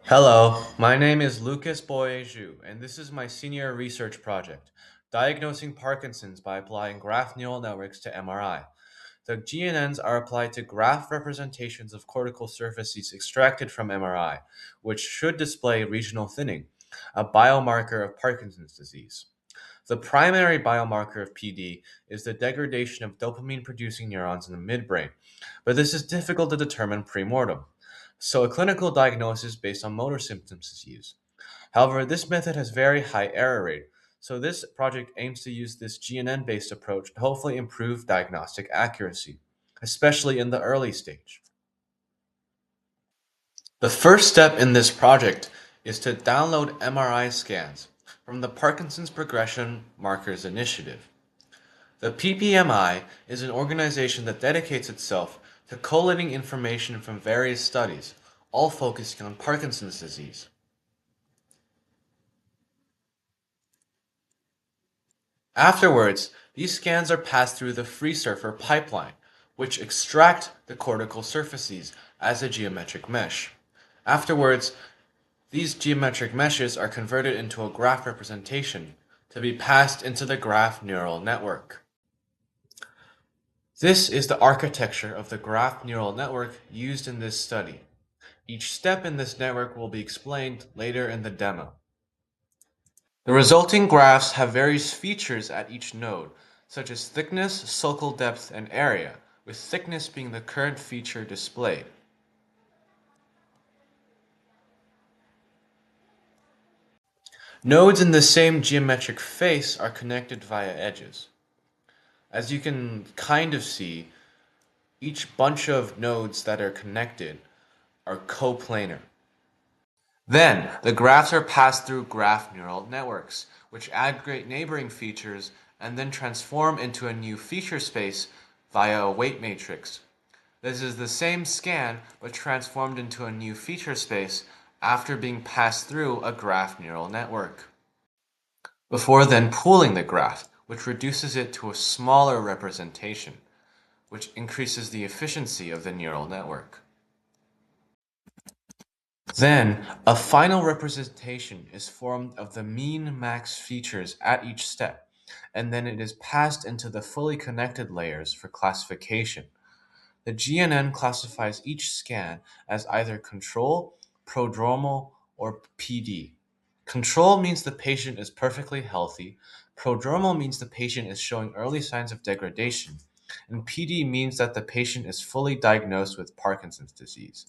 Hello, my name is Lucas Boyeju, and this is my senior research project, Diagnosing Parkinson's by applying graph neural networks to MRI. The GNNs are applied to graph representations of cortical surfaces extracted from MRI, which should display regional thinning, a biomarker of Parkinson's disease. The primary biomarker of PD is the degradation of dopamine producing neurons in the midbrain, but this is difficult to determine pre-mortem. So a clinical diagnosis based on motor symptoms is used. However, this method has very high error rate, so this project aims to use this GNN-based approach to hopefully improve diagnostic accuracy, especially in the early stage. The first step in this project is to download MRI scans from the Parkinson's Progression Markers Initiative. The PPMI is an organization that dedicates itself to collating information from various studies, all focusing on Parkinson's disease. Afterwards, these scans are passed through the FreeSurfer pipeline, which extract the cortical surfaces as a geometric mesh. Afterwards, these geometric meshes are converted into a graph representation to be passed into the graph neural network. This is the architecture of the graph neural network used in this study. Each step in this network will be explained later in the demo. The resulting graphs have various features at each node, such as thickness, sulcal depth, and area, with thickness being the current feature displayed. Nodes in the same geometric face are connected via edges. As you can kind of see, each bunch of nodes that are connected are coplanar. Then, the graphs are passed through graph neural networks, which aggregate neighboring features and then transform into a new feature space via a weight matrix. This is the same scan, but transformed into a new feature space after being passed through a graph neural network. Before then pooling the graph, which reduces it to a smaller representation, which increases the efficiency of the neural network. Then, a final representation is formed of the mean-max features at each step, and then it is passed into the fully connected layers for classification. The GNN classifies each scan as either control, prodromal, or PD. Control means the patient is perfectly healthy, prodromal means the patient is showing early signs of degradation, and PD means that the patient is fully diagnosed with Parkinson's disease.